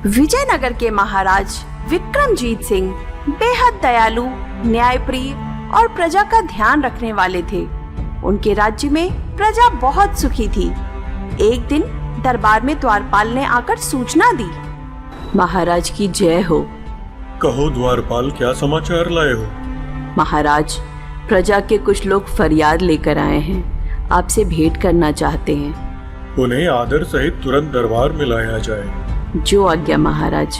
विजयनगर के महाराज विक्रमजीत सिंह बेहद दयालु, न्यायप्रिय और प्रजा का ध्यान रखने वाले थे। उनके राज्य में प्रजा बहुत सुखी थी। एक दिन दरबार में द्वारपाल ने आकर सूचना दी। महाराज की जय हो। कहो द्वारपाल, क्या समाचार लाए हो? महाराज, प्रजा के कुछ लोग फरियाद लेकर आए हैं, आपसे भेंट करना चाहते हैं। उन्हें आदर सहित तुरंत दरबार में लाया जाए। जो आज्ञा महाराज।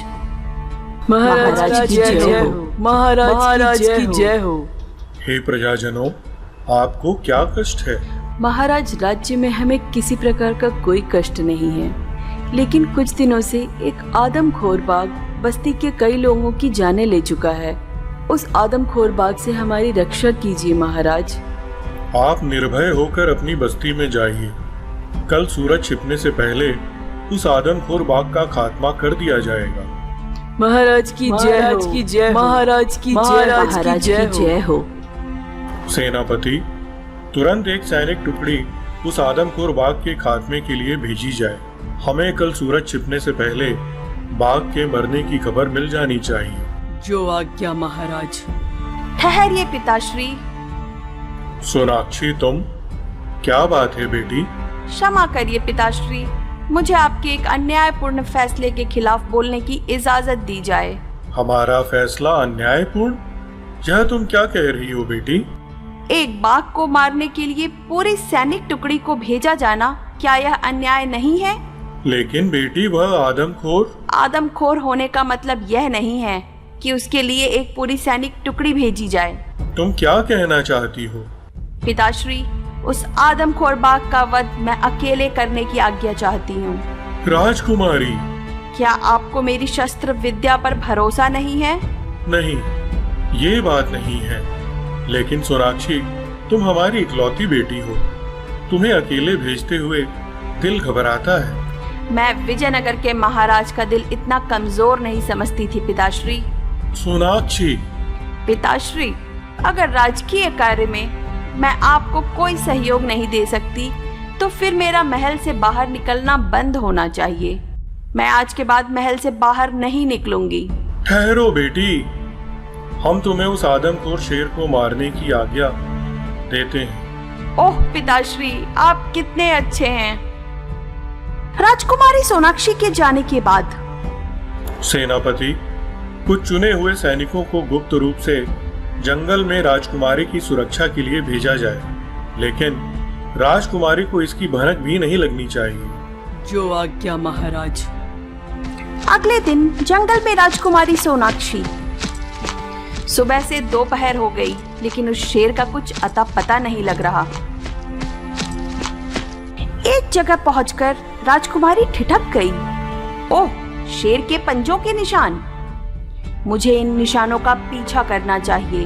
महाराज की जय हो। महाराज की जय हो। हे प्रजाजनों, आपको क्या कष्ट है? महाराज, राज्य में हमें किसी प्रकार का कोई कष्ट नहीं है, लेकिन कुछ दिनों से एक आदमखोर बाघ बस्ती के कई लोगों की जानें ले चुका है। उस आदमखोर बाघ से हमारी रक्षा कीजिए महाराज। आप निर्भय होकर अपनी बस्ती में जाइए। कल सूरज छिपने से पहले उस आदमखोर बाघ का खात्मा कर दिया जाएगा। महाराज की जय हो। महाराज की जय हो। सेनापति, तुरंत एक सैनिक टुकड़ी उस आदमखोर बाघ के खात्मे के लिए भेजी जाए। हमें कल सूरज छिपने से पहले बाघ के मरने की खबर मिल जानी चाहिए। जो आज्ञा महाराज। ठहरिए पिताश्री। सोनाक्षी, तुम? क्या बात है बेटी? क्षमा करिए पिताश्री, मुझे आपके एक अन्यायपूर्ण फैसले के खिलाफ बोलने की इजाजत दी जाए। हमारा फैसला अन्यायपूर्ण? यह तुम क्या कह रही हो बेटी? एक बाघ को मारने के लिए पूरी सैनिक टुकड़ी को भेजा जाना, क्या यह अन्याय नहीं है? लेकिन बेटी, वह आदमखोर होने का मतलब यह नहीं है कि उसके लिए एक पूरी सैनिक टुकड़ी भेजी जाए। तुम क्या कहना चाहती हो? पिताश्री, उस आदमखोर बाघ का वध मैं अकेले करने की आज्ञा चाहती हूँ। राजकुमारी, क्या आपको मेरी शस्त्र विद्या पर भरोसा नहीं है? नहीं, ये बात नहीं है। लेकिन सोनाक्षी, तुम हमारी इकलौती बेटी हो। तुम्हें अकेले भेजते हुए दिल घबराता है। मैं विजयनगर के महाराज का दिल इतना कमजोर नहीं समझती थी पिताश्री। सोनाक्षी। पिताश्री, अगर राजकीय कार्य में मैं आपको कोई सहयोग नहीं दे सकती, तो फिर मेरा महल से बाहर निकलना बंद होना चाहिए। मैं आज के बाद महल से बाहर नहीं निकलूंगी। ठहरो बेटी, हम तुम्हें उस आदमखोर शेर को मारने की आज्ञा देते हैं। ओह पिताश्री, आप कितने अच्छे हैं। राजकुमारी सोनाक्षी के जाने के बाद सेनापति, कुछ चुने हुए सैनिकों को गुप्त रूप से जंगल में राजकुमारी की सुरक्षा के लिए भेजा जाए, लेकिन राजकुमारी को इसकी भनक भी नहीं लगनी चाहिए। जो आज्ञा महाराज। अगले दिन जंगल में राजकुमारी सोनाक्षी। सुबह से दोपहर हो गई, लेकिन उस शेर का कुछ अता पता नहीं लग रहा। एक जगह पहुंचकर राजकुमारी ठिठक गई। ओह, शेर के पंजों के निशान! मुझे इन निशानों का पीछा करना चाहिए।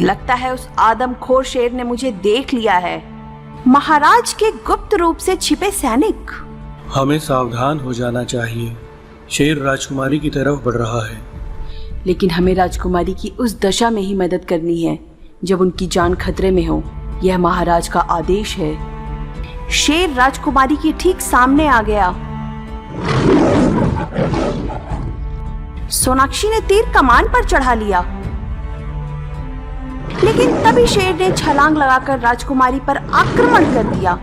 लगता है उस आदमखोर शेर ने मुझे देख लिया है। महाराज के गुप्त रूप से छिपे सैनिक। हमें सावधान हो जाना चाहिए। शेर राजकुमारी की तरफ बढ़ रहा है। लेकिन हमें राजकुमारी की उस दशा में ही मदद करनी है जब उनकी जान खतरे में हो। यह महाराज का आदेश है। शेर राजकुमारी के ठीक सामने आ गया। सोनाक्षी ने तीर कमान पर चढ़ा लिया, लेकिन तभी शेर ने छलांग लगाकर राजकुमारी पर आक्रमण कर दिया।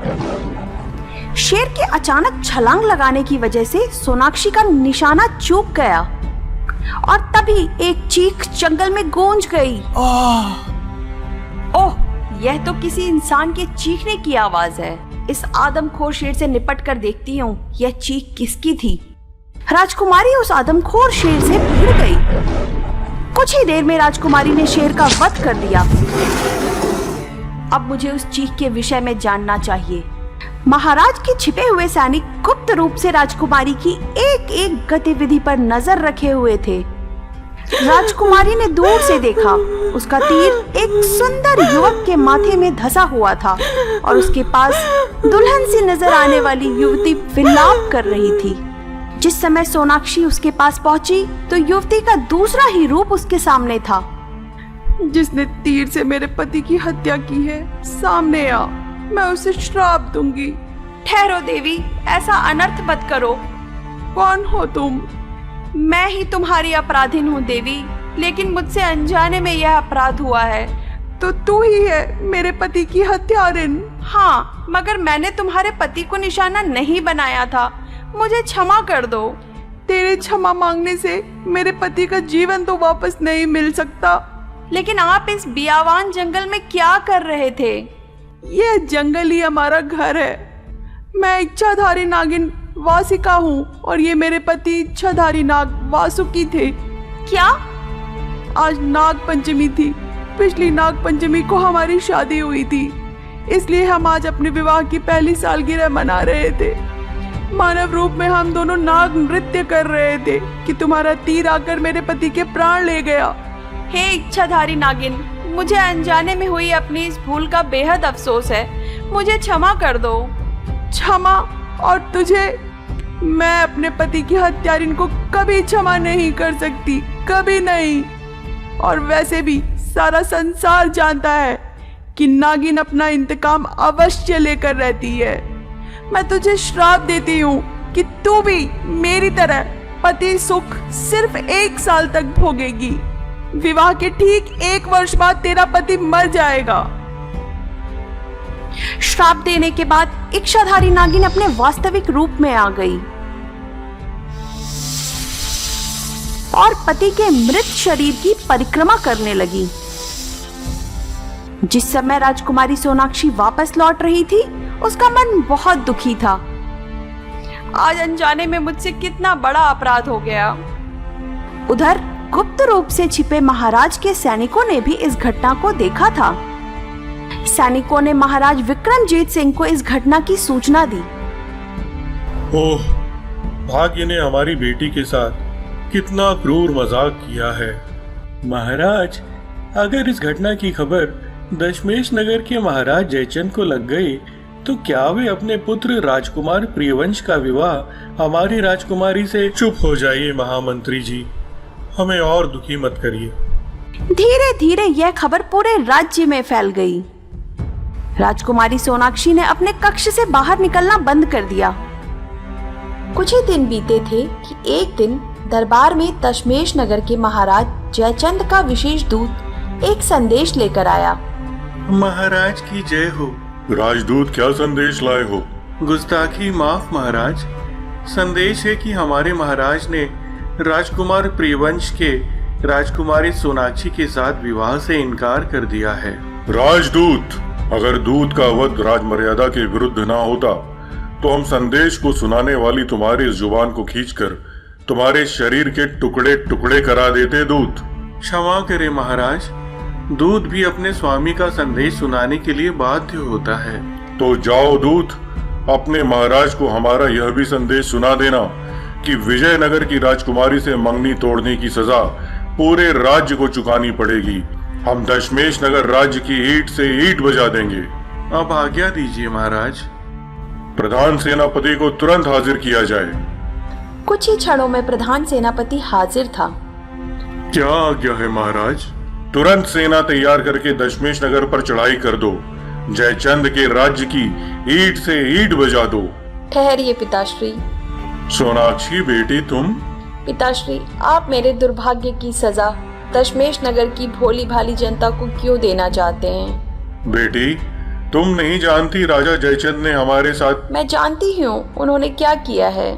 शेर के अचानक छलांग लगाने की वजह से सोनाक्षी का निशाना चूक गया और तभी एक चीख जंगल में गूंज गई। ओह, यह तो किसी इंसान के चीखने की आवाज है। इस आदमखोर शेर से निपट कर देखती हूँ, यह चीख किसकी थी। राजकुमारी उस आदमखोर शेर से भिड़ गई। कुछ ही देर में राजकुमारी ने शेर का वध कर दिया। अब मुझे उस चीख के विषय में जानना चाहिए। महाराज के छिपे हुए सैनिक गुप्त रूप से राजकुमारी की एक एक गतिविधि पर नजर रखे हुए थे। राजकुमारी ने दूर से देखा, उसका तीर एक सुंदर युवक के माथे में धंसा हुआ था और उसके पास दुल्हन सी नजर आने वाली युवती विलाप कर रही थी। जिस समय सोनाक्षी उसके पास पहुंची तो युवती का दूसरा ही रूप उसके सामने था। जिसने तीर से मेरे पति की हत्या की है सामने आ, मैं उसे श्राप दूंगी। ठहरो देवी, ऐसा अनर्थ मत करो। कौन हो तुम? मैं ही तुम्हारी अपराधिन हूँ देवी, लेकिन मुझसे अनजाने में यह अपराध हुआ है। तो तू ही है मेरे पति की हत्यारिन? हाँ, मगर मैंने तुम्हारे पति को निशाना नहीं बनाया था। मुझे क्षमा कर दो। तेरे क्षमा मांगने से मेरे पति का जीवन तो वापस नहीं मिल सकता। लेकिन आप इस बियावान जंगल में क्या कर रहे थे? यह जंगल ही हमारा घर है। मैं इच्छाधारी नागिन वासिका हूँ और ये मेरे पति इच्छाधारी नाग वासुकी थे। क्या? आज नाग पंचमी थी। पिछली नाग पंचमी को हमारी शादी हुई थी, इसलिए हम आज अपने विवाह की पहली सालगिरह मना रहे थे। मानव रूप में हम दोनों नाग नृत्य कर रहे थे कि तुम्हारा तीर आकर मेरे पति के प्राण ले गया। हे इच्छाधारी नागिन, मुझे अनजाने में हुई अपनी इस भूल का बेहद अफसोस है। मुझे क्षमा कर दो। क्षमा? और तुझे? मैं अपने पति की हत्यारिन को कभी क्षमा नहीं कर सकती, कभी नहीं। और वैसे भी सारा संसार जानता है कि नागिन अपना इंतकाम अवश्य लेकर रहती है। मैं तुझे श्राप देती हूँ कि तू भी मेरी तरह पति सुख सिर्फ 1 साल तक भोगेगी। विवाह के ठीक 1 वर्ष बाद तेरा पति मर जाएगा। श्राप देने के बाद इच्छाधारी नागिन अपने वास्तविक रूप में आ गई और पति के मृत शरीर की परिक्रमा करने लगी। जिस समय राजकुमारी सोनाक्षी वापस लौट रही थी, उसका मन बहुत दुखी था। आज अनजाने में मुझसे कितना बड़ा अपराध हो गया। उधर गुप्त रूप से छिपे महाराज के सैनिकों ने भी इस घटना को देखा था। सैनिकों ने महाराज विक्रमजीत सिंह को इस घटना की सूचना दी। ओह, भाग्य ने हमारी बेटी के साथ कितना क्रूर मजाक किया है। महाराज, अगर इस घटना की खबर दशमेश नगर के महाराज जयचंद को लग गई, तो क्या वे अपने पुत्र राजकुमार प्रियवंश का विवाह हमारी राजकुमारी से? चुप हो जाइए महामंत्री जी, हमें और दुखी मत करिए। धीरे धीरे यह खबर पूरे राज्य में फैल गई। राजकुमारी सोनाक्षी ने अपने कक्ष से बाहर निकलना बंद कर दिया। कुछ ही दिन बीते थे कि एक दिन दरबार में दशमेश नगर के महाराज जयचंद का विशेष दूत एक संदेश लेकर आया। महाराज की जय हो। राजदूत, क्या संदेश लाए हो? गुस्ताखी माफ महाराज। संदेश है कि हमारे महाराज ने राजकुमार प्रियवंश के राजकुमारी सोनाक्षी के साथ विवाह से इनकार कर दिया है। राजदूत, अगर दूत का वध राजमर्यादा के विरुद्ध ना होता तो हम संदेश को सुनाने वाली तुम्हारी इस जुबान को खींचकर तुम्हारे शरीर के टुकड़े टुकड़े करा देते। दूत, क्षमा करे महाराज, दूत भी अपने स्वामी का संदेश सुनाने के लिए बाध्य होता है। तो जाओ दूत, अपने महाराज को हमारा यह भी संदेश सुना देना कि विजयनगर की राजकुमारी से मंगनी तोड़ने की सजा पूरे राज्य को चुकानी पड़ेगी। हम दशमेश नगर राज्य की ईंट से ईंट बजा देंगे। अब आज्ञा दीजिए महाराज। प्रधान सेनापति को तुरंत हाजिर किया जाए। कुछ ही क्षणों में प्रधान सेनापति हाजिर था। क्या आज्ञा है महाराज? तुरंत सेना तैयार करके दशमेश नगर पर चढ़ाई कर दो। जयचंद के राज्य की ईंट से ईंट बजा दो। ठहरिए पिताश्री। सोनाक्षी बेटी, तुम? पिताश्री, आप मेरे दुर्भाग्य की सजा दशमेश नगर की भोली भाली जनता को क्यों देना चाहते हैं? बेटी, तुम नहीं जानती राजा जयचंद ने हमारे साथ। मैं जानती हूँ उन्होंने क्या किया है।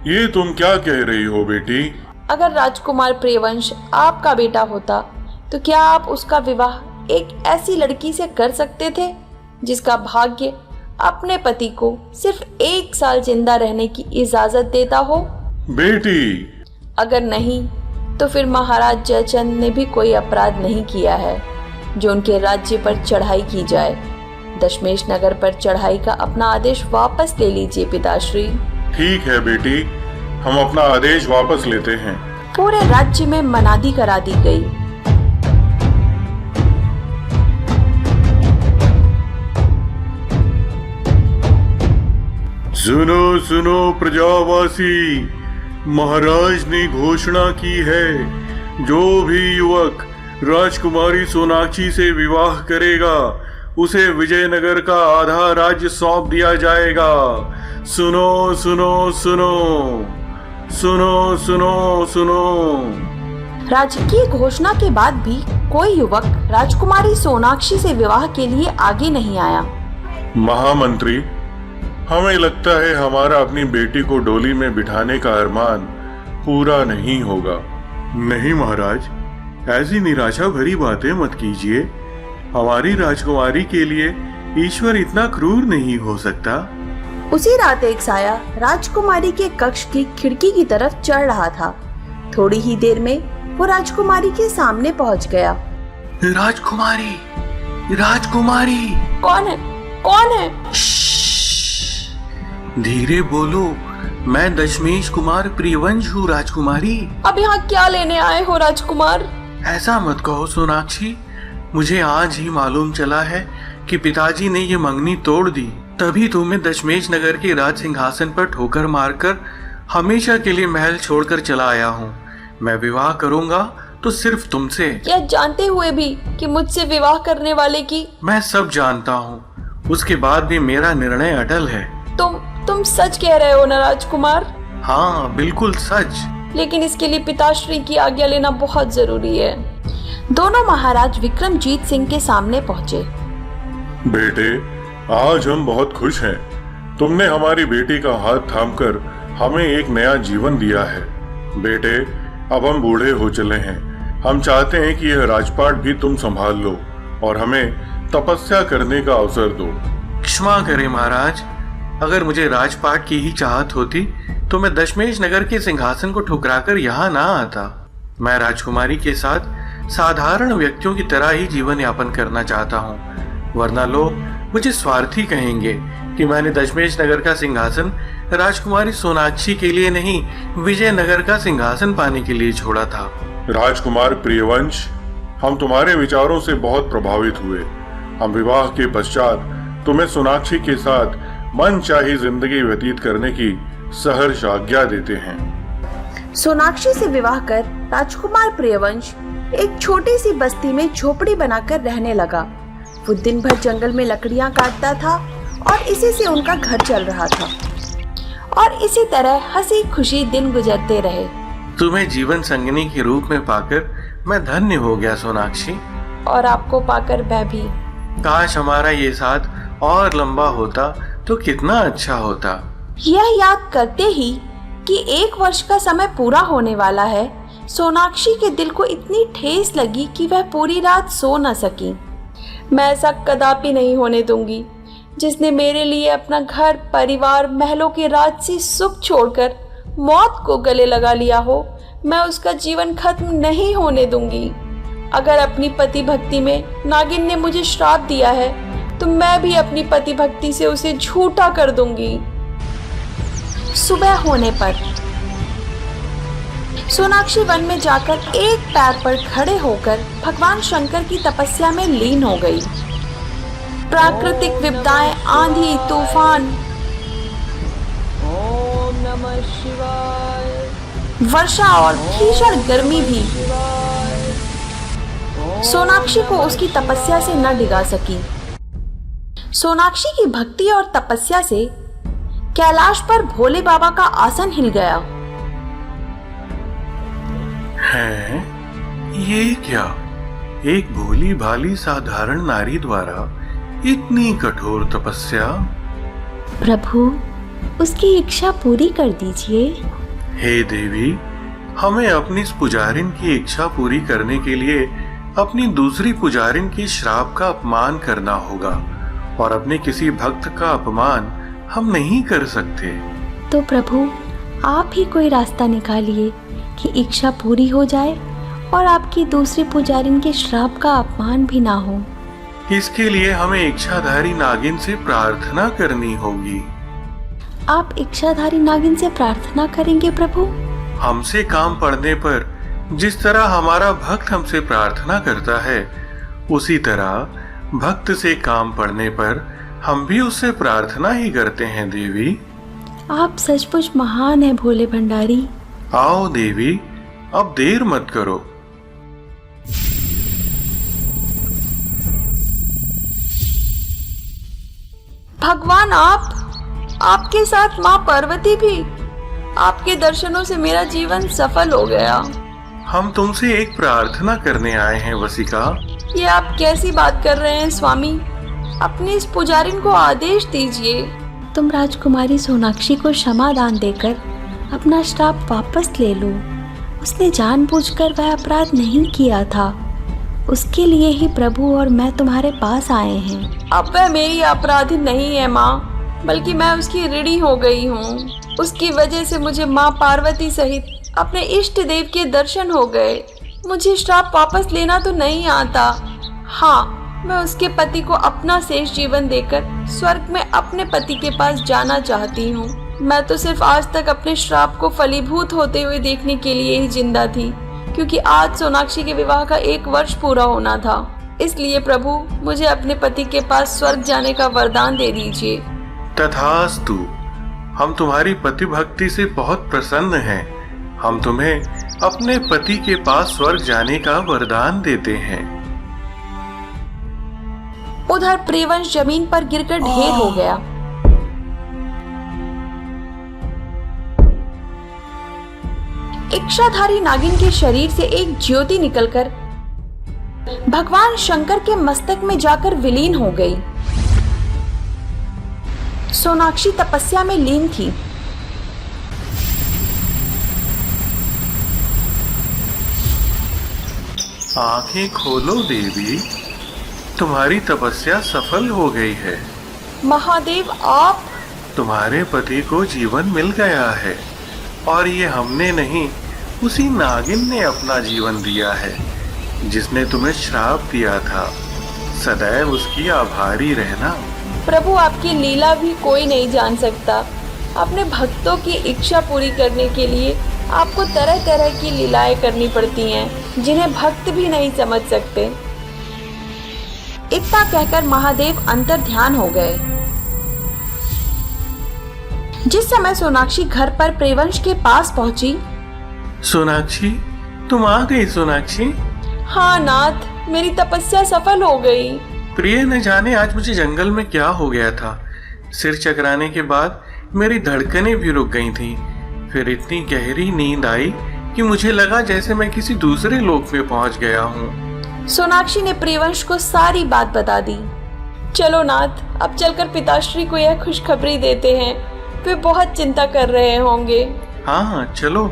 ये तुम क्या कह रही हो बेटी? अगर राजकुमार प्रियवंश आपका बेटा होता तो क्या आप उसका विवाह एक ऐसी लड़की से कर सकते थे जिसका भाग्य अपने पति को सिर्फ 1 साल जिंदा रहने की इजाजत देता हो? बेटी, अगर नहीं तो फिर महाराज जयचंद ने भी कोई अपराध नहीं किया है जो उनके राज्य पर चढ़ाई की जाए। दशमेश नगर पर चढ़ाई का अपना आदेश वापस ले लीजिए पिताश्री। ठीक है बेटी, हम अपना आदेश वापस लेते हैं। पूरे राज्य में मनादी करा दी गई। सुनो सुनो प्रजावासी, महाराज ने घोषणा की है, जो भी युवक राजकुमारी सोनाक्षी से विवाह करेगा, उसे विजयनगर का आधा राज्य सौंप दिया जाएगा। सुनो सुनो सुनो, सुनो सुनो सुनो। राजकीय घोषणा के बाद भी कोई युवक राजकुमारी सोनाक्षी से विवाह के लिए आगे नहीं आया। महामंत्री, हमें लगता है हमारा अपनी बेटी को डोली में बिठाने का अरमान पूरा नहीं होगा। नहीं महाराज, ऐसी निराशा भरी बातें मत कीजिए। हमारी राजकुमारी के लिए ईश्वर इतना क्रूर नहीं हो सकता। उसी रात एक साया राजकुमारी के कक्ष की खिड़की की तरफ चढ़ रहा था। थोड़ी ही देर में वो राजकुमारी के सामने पहुंच गया। राजकुमारी, राजकुमारी। कौन है? कौन है? धीरे बोलो, मैं दशमेश कुमार प्रियवंश हूँ राजकुमारी। अब यहाँ क्या लेने आए हो राजकुमार? ऐसा मत कहो सोनाक्षी, मुझे आज ही मालूम चला है कि पिताजी ने ये मंगनी तोड़ दी, तभी तो मैं दशमेश नगर के राज सिंहासन पर ठोकर मारकर हमेशा के लिए महल छोड़कर चला आया हूँ। मैं विवाह करूँगा तो सिर्फ तुमसे। यह जानते हुए भी कि मुझसे विवाह करने वाले की? मैं सब जानता हूँ, उसके बाद भी मेरा निर्णय अटल है। तुम सच कह रहे हो ना राजकुमार? हाँ बिल्कुल सच। लेकिन इसके लिए पिताश्री की आज्ञा लेना बहुत जरूरी है। दोनों महाराज विक्रमजीत सिंह के सामने पहुंचे। बेटे, आज हम बहुत खुश हैं। तुमने हमारी बेटी का हाथ थामकर हमें एक नया जीवन दिया है। बेटे, अब हम बूढ़े हो चले हैं। हम चाहते हैं कि यह राजपाट भी तुम संभाल लो और हमें तपस्या करने का अवसर दो। क्षमा करें महाराज, अगर मुझे राजपाट की ही चाहत होती तो मैं दशमेश नगर के सिंहासन को ठुकराकर यहाँ ना आता। मैं राजकुमारी के साथ साधारण व्यक्तियों की तरह ही जीवन यापन करना चाहता हूँ, वरना लोग मुझे स्वार्थी कहेंगे कि मैंने दशमेश नगर का सिंहासन राजकुमारी सोनाक्षी के लिए नहीं, विजयनगर का सिंहासन पाने के लिए छोड़ा था। राजकुमार प्रियवंश, हम तुम्हारे विचारों से बहुत प्रभावित हुए। हम विवाह के पश्चात तुम्हें सोनाक्षी के साथ मनचाही जिंदगी व्यतीत करने की सहर्ष आज्ञा देते हैं। सोनाक्षी से विवाह कर राजकुमार प्रियवंश एक छोटी सी बस्ती में झोपड़ी बनाकर रहने लगा। वो दिन भर जंगल में लकड़ियां काटता था और इसी से उनका घर चल रहा था और इसी तरह हंसी खुशी दिन गुजरते रहे। तुम्हें जीवन संगिनी के रूप में पाकर मैं धन्य हो गया सोनाक्षी। और आपको पाकर मैं भी। काश हमारा ये साथ और लंबा होता तो कितना अच्छा होता। यह याद करते ही कि 1 वर्ष का समय पूरा होने वाला है, सोनाक्षी के दिल को इतनी ठेस लगी कि वह पूरी रात सो न सकी। मैं ऐसा कदापि नहीं होने दूंगी। जिसने मेरे लिए अपना घर, परिवार, महलों के राजसी सुख छोड़कर मौत को गले लगा लिया हो, मैं उसका जीवन खत्म नहीं होने दूंगी। अगर अपनी पति भक्ति में नागिन ने मुझे श्राप दिया है तो मैं भी अपनी पति भक्ति से उसे झूठा कर दूंगी। सुबह होने पर सोनाक्षी वन में जाकर एक पैर पर खड़े होकर भगवान शंकर की तपस्या में लीन हो गई। प्राकृतिक विपदाएं, आंधी, तूफान, ओम नमः शिवाय, वर्षा और भीषण गर्मी भी सोनाक्षी को उसकी तपस्या से न डिगा सकी। सोनाक्षी की भक्ति और तपस्या से कैलाश पर भोले बाबा का आसन हिल गया। है ये क्या? एक भोली भाली साधारण नारी द्वारा इतनी कठोर तपस्या? प्रभु, उसकी इच्छा पूरी कर दीजिए। हे देवी, हमें अपनी इस पुजारिन की इच्छा पूरी करने के लिए अपनी दूसरी पुजारिन की श्राप का अपमान करना होगा और अपने किसी भक्त का अपमान हम नहीं कर सकते। तो प्रभु, आप ही कोई रास्ता निकालिए कि इच्छा पूरी हो जाए और आपकी दूसरी पुजारिन के श्राप का अपमान भी ना हो। इसके लिए हमें इच्छाधारी नागिन से प्रार्थना करनी होगी। आप इच्छाधारी नागिन से प्रार्थना करेंगे प्रभु? हमसे काम पड़ने पर जिस तरह हमारा भक्त हमसे प्रार्थना करता है, उसी तरह भक्त से काम पड़ने पर हम भी उससे प्रार्थना ही करते हैं देवी। आप सचमुच महान हैं भोले भंडारी। आओ देवी, अब देर मत करो। भगवान, आपके साथ माँ पार्वती भी। आपके दर्शनों से मेरा जीवन सफल हो गया। हम तुमसे एक प्रार्थना करने आए हैं वसिका। ये आप कैसी बात कर रहे हैं स्वामी? अपने इस पुजारिन को आदेश दीजिए। तुम राजकुमारी सोनाक्षी को क्षमा दान देकर अपना श्राप वापस ले लो। उसने जानबूझकर वह अपराध नहीं किया था। उसके लिए ही प्रभु और मैं तुम्हारे पास आए हैं। अब वह मेरी अपराधी नहीं है माँ, बल्कि मैं उसकी ऋणी हो गई हूँ। उसकी वजह से मुझे माँ पार्वती सहित अपने इष्ट देव के दर्शन हो गए। मुझे श्राप वापस लेना तो नहीं आता। हाँ, मैं उसके पति को अपना शेष जीवन देकर स्वर्ग में अपने पति के पास जाना चाहती हूँ। मैं तो सिर्फ आज तक अपने श्राप को फलीभूत होते हुए देखने के लिए ही जिंदा थी, क्योंकि आज सोनाक्षी के विवाह का 1 वर्ष पूरा होना था। इसलिए प्रभु, मुझे अपने पति के पास स्वर्ग जाने का वरदान दे दीजिए। तथास्तु। हम तुम्हारी पति भक्ति से बहुत प्रसन्न हैं। हम तुम्हें अपने पति के पास स्वर्ग जाने का वरदान देते हैं। उधर प्रियवंश जमीन पर गिरकर ढेर हो गया। इच्छाधारी नागिन के शरीर से एक ज्योति निकलकर भगवान शंकर के मस्तक में जाकर विलीन हो गई। सोनाक्षी तपस्या में लीन थी। आंखें खोलो देवी, तुम्हारी तपस्या सफल हो गई है। महादेव, आप? तुम्हारे पति को जीवन मिल गया है, और ये हमने नहीं, उसी नागिन ने अपना जीवन दिया है जिसने तुम्हें श्राप दिया था। सदैव उसकी आभारी रहना। प्रभु, आपकी लीला भी कोई नहीं जान सकता। अपने भक्तों की इच्छा पूरी करने के लिए आपको तरह तरह की लीलाएं करनी पड़ती हैं, जिन्हें भक्त भी नहीं समझ सकते। इतना कहकर महादेव अंतर ध्यान हो गए। जिस समय सोनाक्षी घर पर प्रियवंश के पास पहुंची। सोनाक्षी, तुम आ गई सोनाक्षी? हाँ नाथ, मेरी तपस्या सफल हो गई। प्रिय न जाने आज मुझे जंगल में क्या हो गया था। सिर चकराने के बाद मेरी धड़कनें भी रुक गई थीं। फिर इतनी गहरी नींद आई कि मुझे लगा जैसे मैं किसी दूसरे लोक में पहुंच गया हूँ। सोनाक्षी ने प्रियवंश को सारी बात बता दी। चलो नाथ, अब चलकर पिताश्री को यह खुशखबरी देते हैं। वे बहुत चिंता कर रहे होंगे। हाँ, चलो।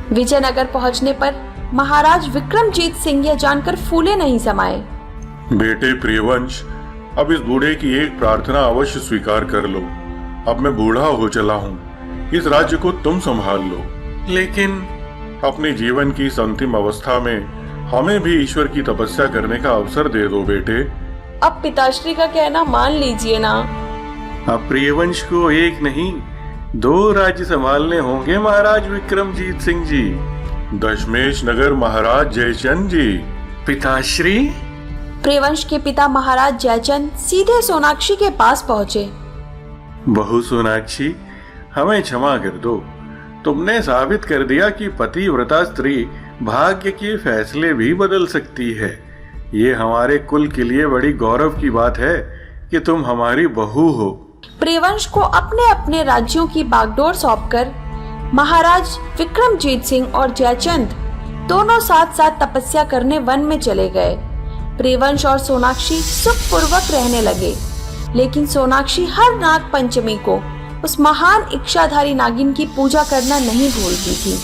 विजयनगर पहुंचने पर महाराज विक्रमजीत सिंह यह जानकर फूले नहीं समाये। बेटे प्रियवंश, अब इस बूढ़े की एक प्रार्थना अवश्य स्वीकार कर लो। अब मैं बूढ़ा हो चला हूँ, इस राज्य को तुम संभाल लो। लेकिन अपने जीवन की इस अंतिम अवस्था में हमें भी ईश्वर की तपस्या करने का अवसर दे दो बेटे। अब पिताश्री का कहना मान लीजिए ना। अब प्रियवंश को एक नहीं 2 राज्य संभालने होंगे महाराज विक्रमजीत सिंह जी। दशमेश नगर महाराज जयचंद जी। पिताश्री। प्रियवंश के पिता महाराज जयचंद सीधे सोनाक्षी के पास पहुंचे। बहू सोनाक्षी, हमें क्षमा कर दो। तुमने साबित कर दिया कि पतिव्रता स्त्री भाग्य के फैसले भी बदल सकती है। ये हमारे कुल के लिए बड़ी गौरव की बात है कि तुम हमारी बहू हो। प्रियवंश को अपने अपने राज्यों की बागडोर सौंपकर महाराज विक्रमजीत सिंह और जयचंद दोनों साथ साथ तपस्या करने वन में चले गए। प्रियवंश और सोनाक्षी सुखपूर्वक रहने लगे, लेकिन सोनाक्षी हर नाग पंचमी को उस महान इच्छाधारी नागिन की पूजा करना नहीं भूलती थी।